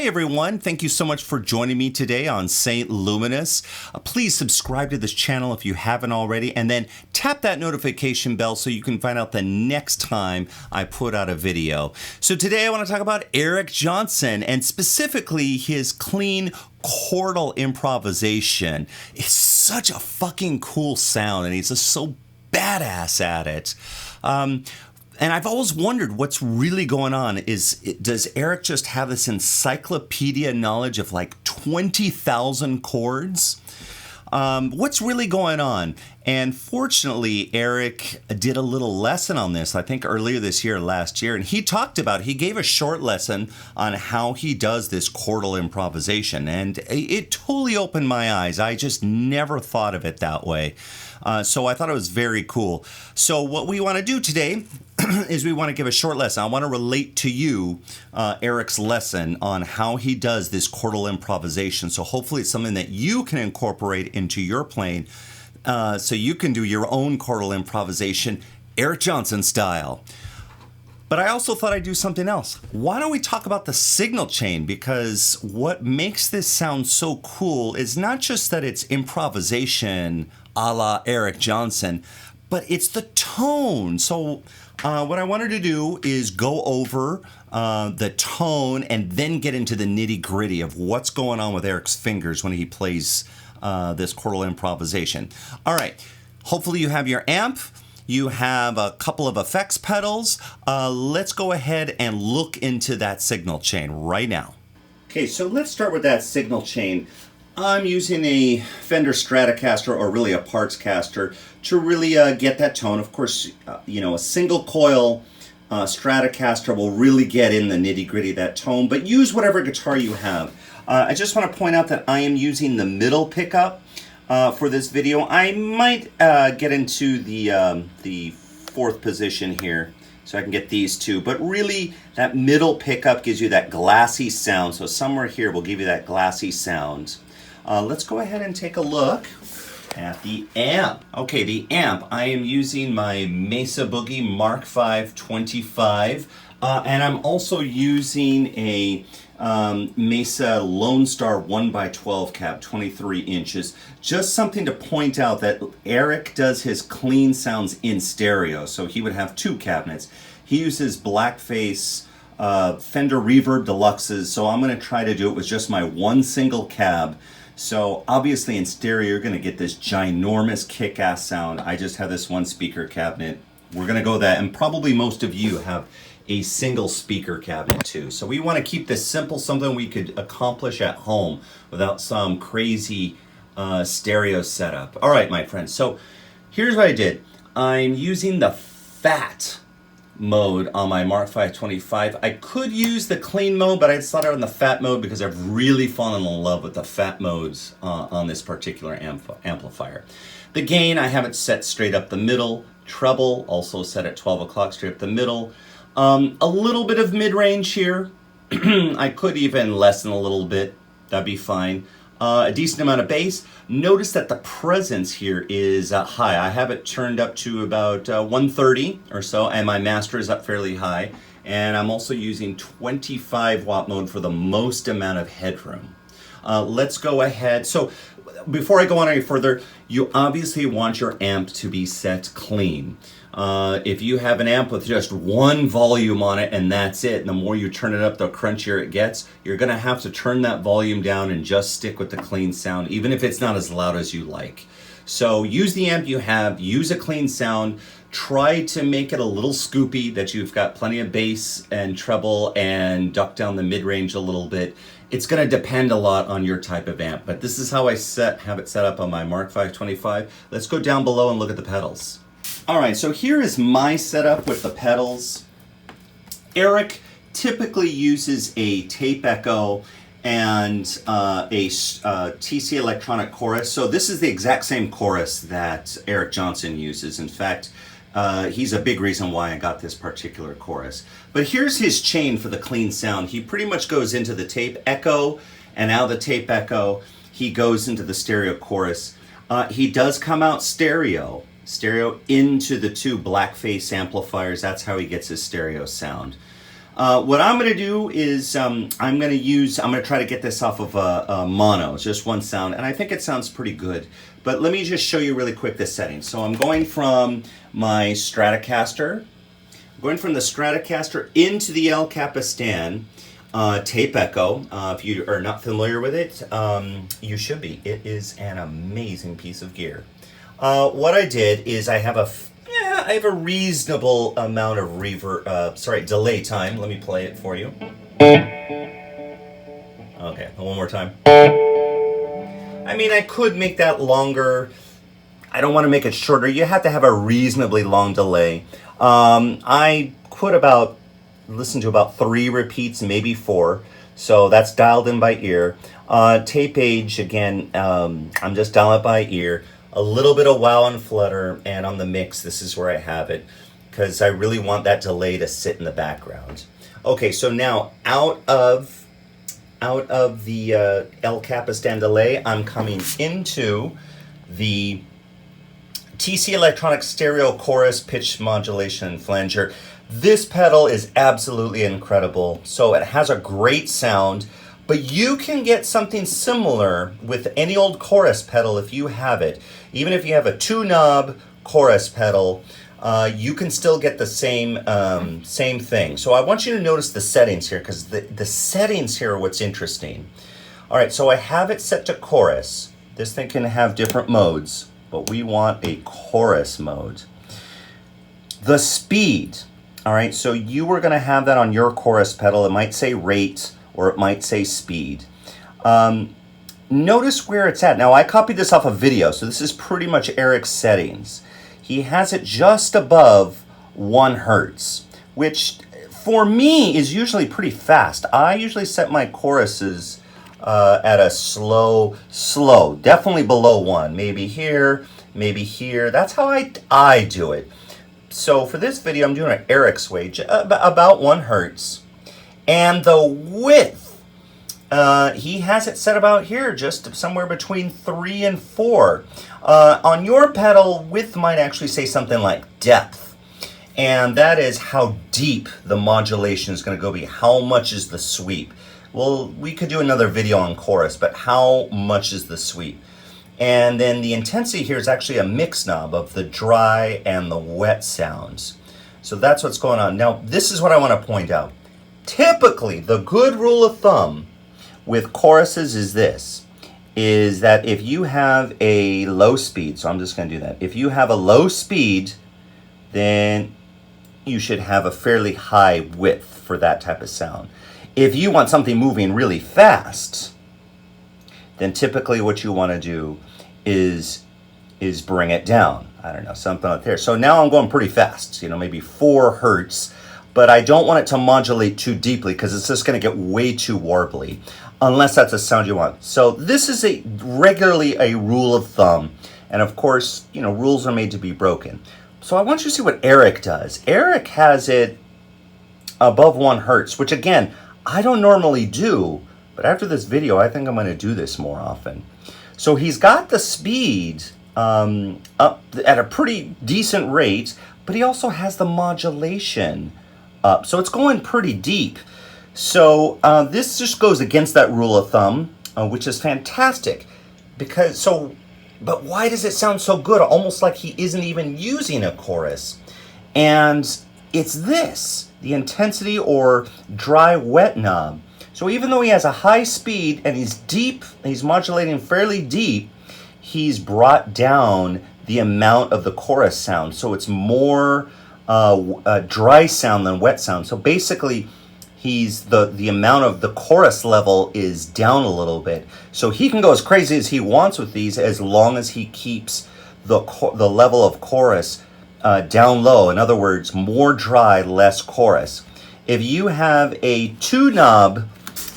Hey everyone, thank you so much for joining me today on Saint Luminus. Please subscribe to this channel if you haven't already, and then tap that notification bell so you can find out the next time I put out a video. So today I want to talk about Eric Johnson and specifically his Clean Chordal Improvisation. It's such a fucking cool sound and he's just so badass at it. And I've always wondered what's really going on. Does Eric just have this encyclopedia knowledge of like 20,000 chords? What's really going on? And fortunately, Eric did a little lesson on this, I think earlier this year, last year, and he gave a short lesson on how he does this chordal improvisation, and it totally opened my eyes. I just never thought of it that way. So I thought it was very cool. So what we want to do today is we want to give a short lesson. I want to relate to you Eric's lesson on how he does this chordal improvisation. So hopefully it's something that you can incorporate into your playing so you can do your own chordal improvisation Eric Johnson style. But I also thought I'd do something else. Why don't we talk about the signal chain? Because what makes this sound so cool is not just that it's improvisation a la Eric Johnson, but it's the tone. So what I wanted to do is go over the tone and then get into the nitty-gritty of what's going on with Eric's fingers when he plays this chordal improvisation. All right, hopefully you have your amp. You have a couple of effects pedals. Let's go ahead and look into that signal chain right now. Okay, so let's start with that signal chain. I'm using a Fender Stratocaster, or really a Partscaster, to really get that tone. Of course, a single coil Stratocaster will really get in the nitty-gritty of that tone, but use whatever guitar you have. I just want to point out that I am using the middle pickup for this video. I might get into the fourth position here so I can get these two, but really that middle pickup gives you that glassy sound. So somewhere here will give you that glassy sound. Let's go ahead and take a look at the amp. Okay, the amp. I am using my Mesa Boogie Mark V 25, and I'm also using a Mesa Lone Star 1x12 cab, 23 inches. Just something to point out that Eric does his clean sounds in stereo, so he would have two cabinets. He uses Blackface Fender Reverb Deluxes, so I'm going to try to do it with just my one single cab. So obviously in stereo you're going to get this ginormous kick-ass sound. I just have this one speaker cabinet. We're going to go that, and probably most of you have a single speaker cabinet too. So we want to keep this simple, something we could accomplish at home without some crazy stereo setup. All right, my friends, so here's what I did. I'm using the fat mode on my Mark V 25. I could use the clean mode, but I just thought on the fat mode because I've really fallen in love with the fat modes on this particular amplifier. The gain, I have it set straight up the middle. Treble, also set at 12 o'clock, straight up the middle. A little bit of mid-range here. I could even lessen a little bit. That'd be fine. A decent amount of bass. Notice that the presence here is high. I have it turned up to about 130 or so, and my master is up fairly high. And I'm also using 25 watt mode for the most amount of headroom. Let's go ahead. So before I go on any further, you obviously want your amp to be set clean. If you have an amp with just one volume on it and that's it, and the more you turn it up, the crunchier it gets, you're going to have to turn that volume down and just stick with the clean sound, even if it's not as loud as you like. So use the amp you have, use a clean sound, try to make it a little scoopy, that you've got plenty of bass and treble, and duck down the mid-range a little bit. It's going to depend a lot on your type of amp, but this is how I have it set up on my Mark V 25. Let's go down below and look at the pedals. All right, so here is my setup with the pedals. Eric typically uses a tape echo and a TC electronic chorus. So this is the exact same chorus that Eric Johnson uses. In fact, he's a big reason why I got this particular chorus. But here's his chain for the clean sound. He pretty much goes into the tape echo, and out of the tape echo, he goes into the stereo chorus. He does come out stereo into the two Blackface amplifiers. That's how he gets his stereo sound. What I'm going to do is I'm going to try to get this off of a mono, it's just one sound, and I think it sounds pretty good. But let me just show you really quick the settings. So I'm going from my Stratocaster, into the El Capistan tape echo. If you are not familiar with it, you should be. It is an amazing piece of gear. What I did is I have a reasonable amount of delay time. Let me play it for you. Okay, one more time. I mean, I could make that longer. I don't want to make it shorter. You have to have a reasonably long delay. I could listen to about 3 repeats, maybe 4. So that's dialed in by ear. Tape age, again, I'm just dialing it by ear. A little bit of wow and flutter, and on the mix, this is where I have it, because I really want that delay to sit in the background. Okay, so now out of the El Capistan delay, I'm coming into the TC Electronic Stereo Chorus Pitch Modulation Flanger. This pedal is absolutely incredible. So it has a great sound, but you can get something similar with any old chorus pedal if you have it. Even if you have a 2-knob chorus pedal, you can still get the same thing. So I want you to notice the settings here, because the settings here are what's interesting. All right, so I have it set to chorus. This thing can have different modes, but we want a chorus mode. The speed, all right, so you were gonna have that on your chorus pedal. It might say rate or it might say speed. Notice where it's at. Now I copied this off a video, so this is pretty much Eric's settings. He has it just above 1 hertz, which for me is usually pretty fast. I usually set my choruses at a slow, definitely below 1, maybe here, maybe here. That's how I do it. So for this video, I'm doing it Eric's way, about 1 hertz. And the width, he has it set about here, just somewhere between 3 and 4. On your pedal, width might actually say something like depth. And that is how deep the modulation is going to go be. How much is the sweep? Well, we could do another video on chorus, but how much is the sweep? And then the intensity here is actually a mix knob of the dry and the wet sounds. So that's what's going on. Now, this is what I want to point out. Typically, the good rule of thumb with choruses is this, is that if you have a low speed, so I'm just going to do that. If you have a low speed, then you should have a fairly high width for that type of sound. If you want something moving really fast, then typically what you want to do is bring it down. I don't know, something like there. So now I'm going pretty fast, maybe 4 hertz, but I don't want it to modulate too deeply because it's just going to get way too warbly, unless that's a sound you want. So this is regularly a rule of thumb, and of course, rules are made to be broken. So I want you to see what Eric does. Eric has it above 1 hertz, which again, I don't normally do, but after this video, I think I'm going to do this more often. So he's got the speed up at a pretty decent rate, but he also has the modulation up. So it's going pretty deep. So this just goes against that rule of thumb, which is fantastic. But why does it sound so good? Almost like he isn't even using a chorus. And it's this, the intensity or dry wet knob. So even though he has a high speed and he's deep, he's modulating fairly deep, he's brought down the amount of the chorus sound. So it's more dry sound than wet sound. So basically, the amount of the chorus level is down a little bit. So he can go as crazy as he wants with these as long as he keeps the level of chorus down low. In other words, more dry, less chorus. If you have a 2-knob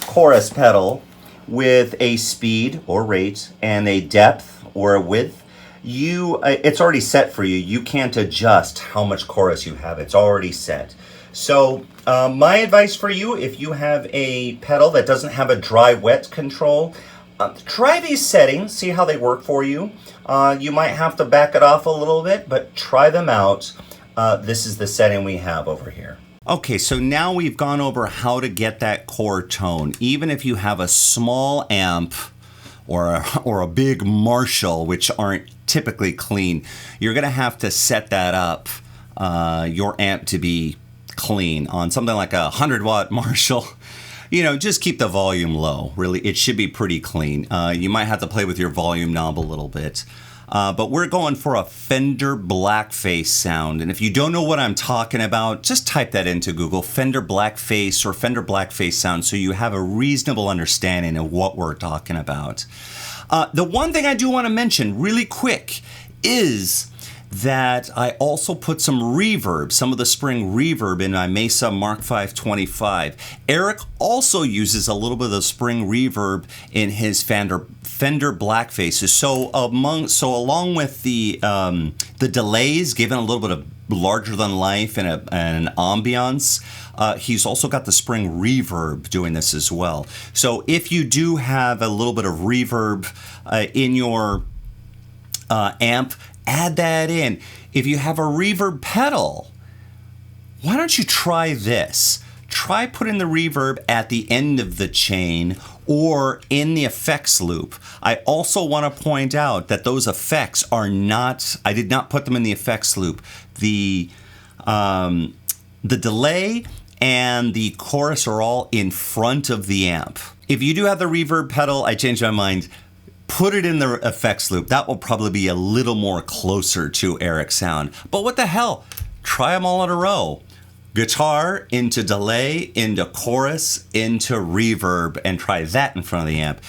chorus pedal with a speed or rate and a depth or a width, it's already set for you. You can't adjust how much chorus you have. It's already set. So my advice for you, if you have a pedal that doesn't have a dry wet control, try these settings, see how they work for you. You might have to back it off a little bit, but try them out. This is the setting we have over here. Okay, so now we've gone over how to get that chord tone. Even if you have a small amp or a big Marshall, which aren't typically clean, you're going to have to set that up, your amp to be clean on something like a 100-watt Marshall. Just keep the volume low. Really, it should be pretty clean. You might have to play with your volume knob a little bit. But we're going for a Fender Blackface sound. And if you don't know what I'm talking about, just type that into Google, Fender Blackface or Fender Blackface sound, so you have a reasonable understanding of what we're talking about. The one thing I do want to mention really quick is that I also put some reverb, some of the spring reverb in my Mesa Mark V 25. Eric also uses a little bit of the spring reverb in his Fender Blackfaces. So along with the delays, giving a little bit of larger than life and an ambiance, he's also got the spring reverb doing this as well. So if you do have a little bit of reverb in your amp, add that in. If you have a reverb pedal, why don't you try this? Try putting the reverb at the end of the chain or in the effects loop. I also want to point out that those effects are not, I did not put them in the effects loop. The delay and the chorus are all in front of the amp. If you do have the reverb pedal, I changed my mind. Put it in the effects loop. That will probably be a little more closer to Eric's sound. But what the hell? Try them all in a row. Guitar into delay, into chorus, into reverb, and try that in front of the amp.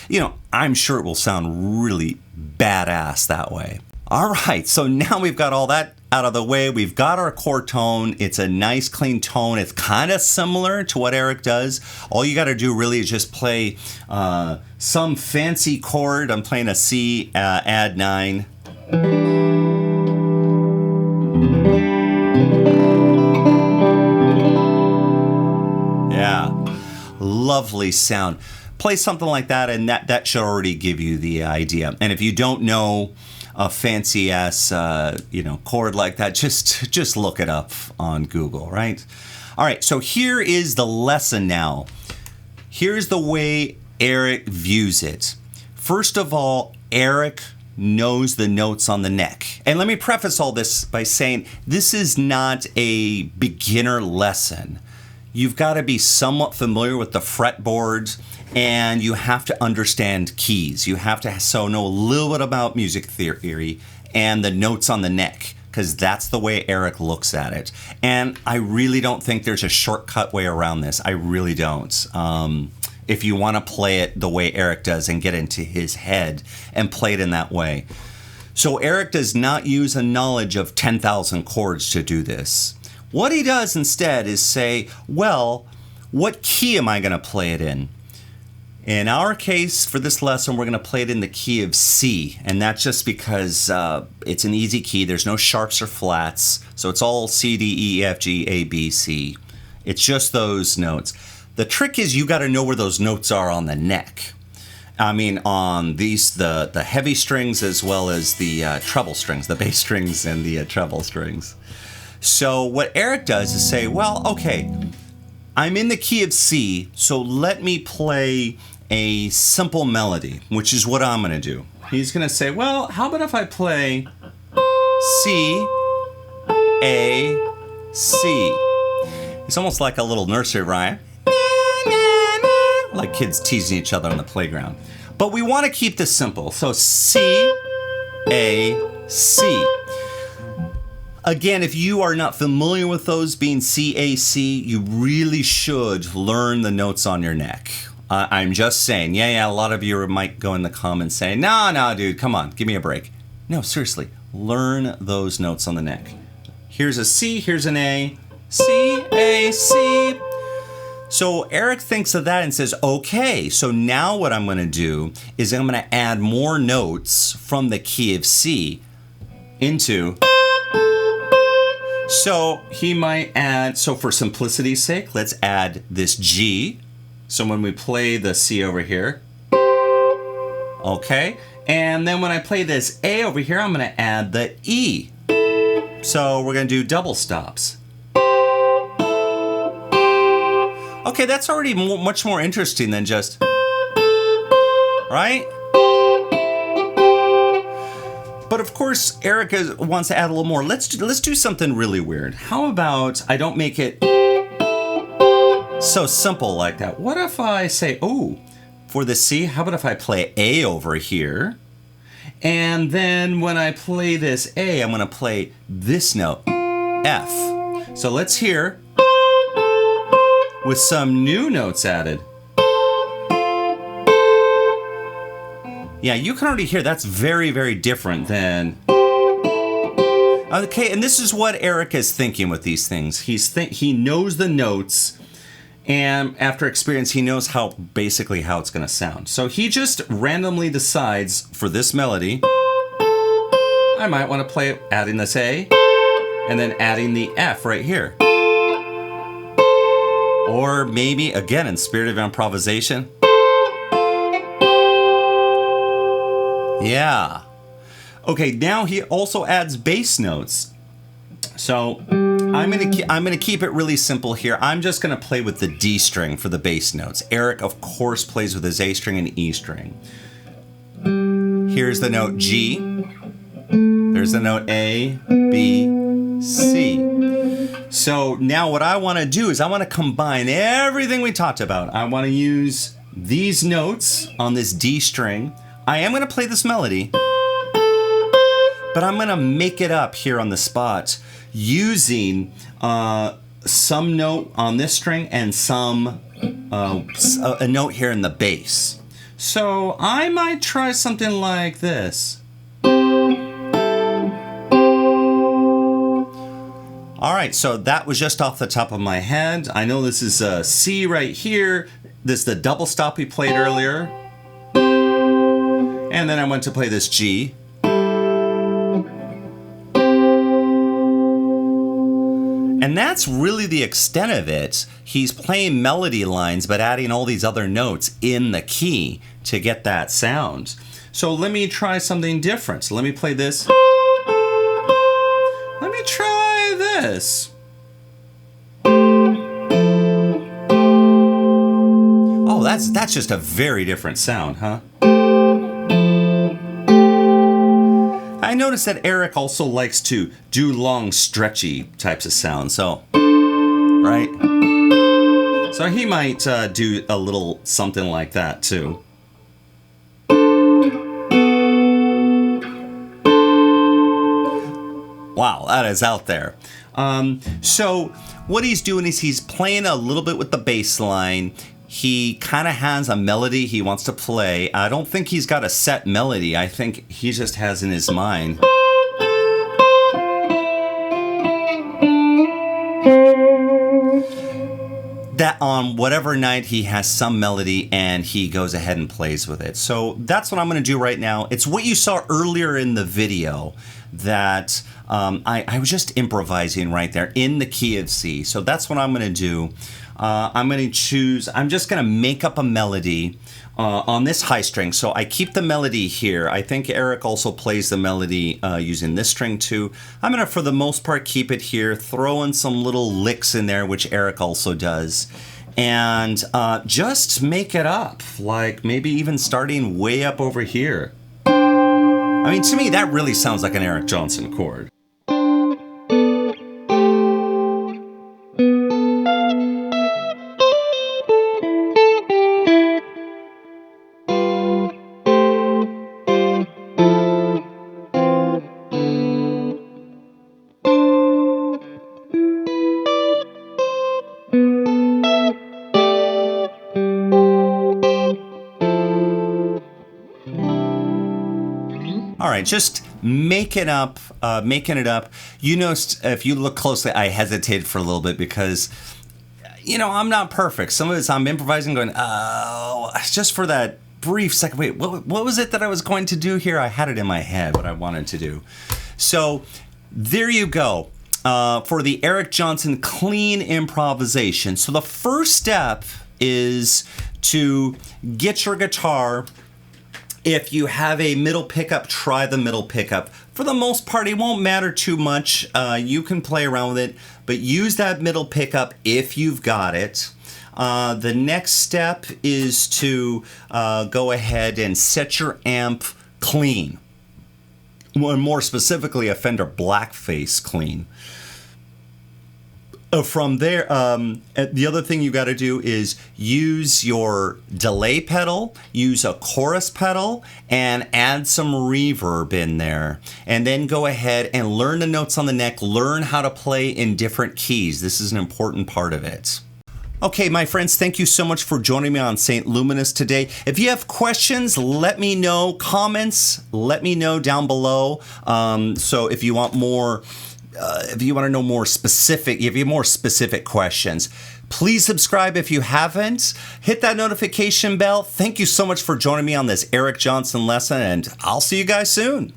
I'm sure it will sound really badass that way. All right, so now we've got all that out of the way. We've got our chord tone. It's a nice clean tone. It's kind of similar to what Eric does. All you got to do really is just play some fancy chord. I'm playing a C add 9. Yeah, lovely sound. Play something like that, and that should already give you the idea. And if you don't know a fancy ass chord like that, just look it up on Google, right? All right, so here is the lesson now. Here's the way Eric views it. First of all, Eric knows the notes on the neck. And let me preface all this by saying this is not a beginner lesson. You've got to be somewhat familiar with the fretboards, and you have to understand keys. You have to know a little bit about music theory and the notes on the neck, because that's the way Eric looks at it. And I really don't think there's a shortcut way around this. I really don't. If you want to play it the way Eric does and get into his head and play it in that way. So Eric does not use a knowledge of 10,000 chords to do this. What he does instead is say, well, what key am I going to play it in? In our case, for this lesson, we're going to play it in the key of C. And that's just because it's an easy key. There's no sharps or flats. So it's all C, D, E, F, G, A, B, C. It's just those notes. The trick is you got to know where those notes are on the neck. I mean, on these, the heavy strings as well as the treble strings, the bass strings and the treble strings. So what Eric does is say, well, okay, I'm in the key of C, so let me play a simple melody, which is what I'm going to do. He's going to say, well, how about if I play C, A, C? It's almost like a little nursery rhyme, like kids teasing each other on the playground. But we want to keep this simple. So C, A, C. Again, if you are not familiar with those being C, A, C, you really should learn the notes on your neck. I'm just saying, yeah, a lot of you might go in the comments saying, no, dude, come on, give me a break. No, seriously, learn those notes on the neck. Here's a C, here's an A, C, A, C. So Eric thinks of that and says, okay, so now what I'm going to do is I'm going to add more notes from the key of C into... So he might add, so for simplicity's sake, let's add this G. So when we play the C over here, okay, and then when I play this A over here, I'm going to add the E. So we're going to do double stops. Okay, that's already much more interesting than just, right? But of course, Erica wants to add a little more. Let's do something really weird. How about I don't make it so simple like that? What if I say, oh, for the C, how about if I play A over here? And then when I play this A, I'm gonna play this note, F. So let's hear with some new notes added. Yeah, you can already hear that's very, very different than... Okay, and this is what Eric is thinking with these things. He knows the notes, and after experience, he knows basically how it's gonna sound. So he just randomly decides for this melody, I might wanna play it adding this A, and then adding the F right here. Or maybe, again, in spirit of improvisation. Yeah. Okay, now he also adds bass notes. So I'm gonna keep it really simple here. I'm just gonna play with the D string for the bass notes. Eric, of course, plays with his A string and E string. Here's the note G. There's the note A, B, C. So now what I want to do is I want to combine everything we talked about. I want to use these notes on this D string. I am going to play this melody, but I'm going to make it up here on the spot using some note on this string and a note here in the bass. So I might try something like this. All right, so that was just off the top of my head. I know this is a C right here. This is the double stop we played earlier. And then I went to play this G. And that's really the extent of it. He's playing melody lines, but adding all these other notes in the key to get that sound. So let me try something different. So let me play this. Let me try this. Oh, that's just a very different sound, huh? I noticed that Eric also likes to do long, stretchy types of sounds, so, right? So he might do a little something like that too. Wow, that is out there. So what he's doing is he's playing a little bit with the bass line. He kind of has a melody he wants to play. I don't think he's got a set melody. I think he just has in his mind. That on whatever night he has some melody and he goes ahead and plays with it. So that's what I'm going to do right now. It's what you saw earlier in the video that I was just improvising right there in the key of C. So that's what I'm going to do. I'm just going to make up a melody on this high string. So I keep the melody here. I think Eric also plays the melody using this string too. I'm going to, for the most part, keep it here, throw in some little licks in there, which Eric also does. And just make it up, like maybe even starting way up over here. I mean, to me, that really sounds like an Eric Johnson chord. All right, just making it up. You noticed, if you look closely, I hesitated for a little bit because, you know, I'm not perfect. Some of this I'm improvising going, oh, just for that brief second, wait, what was it that I was going to do here? I had it in my head, what I wanted to do. So there you go. For the Eric Johnson Clean Improvisation. So the first step is to get your guitar. If you have a middle pickup, try the middle pickup. For the most part, it won't matter too much. You can play around with it, but use that middle pickup if you've got it. The next step is to go ahead and set your amp clean. More specifically, a Fender Blackface clean. From there, the other thing you got to do is use your delay pedal, use a chorus pedal, and add some reverb in there. And then go ahead and learn the notes on the neck, learn how to play in different keys. This is an important part of it. Okay, my friends, thank you so much for joining me on Saint Luminus today. If you have questions, let me know. Comments, let me know down below. So if you want more... if you want to know more specific, if you have more specific questions, please subscribe if you haven't. Hit that notification bell. Thank you so much for joining me on this Eric Johnson lesson, and I'll see you guys soon.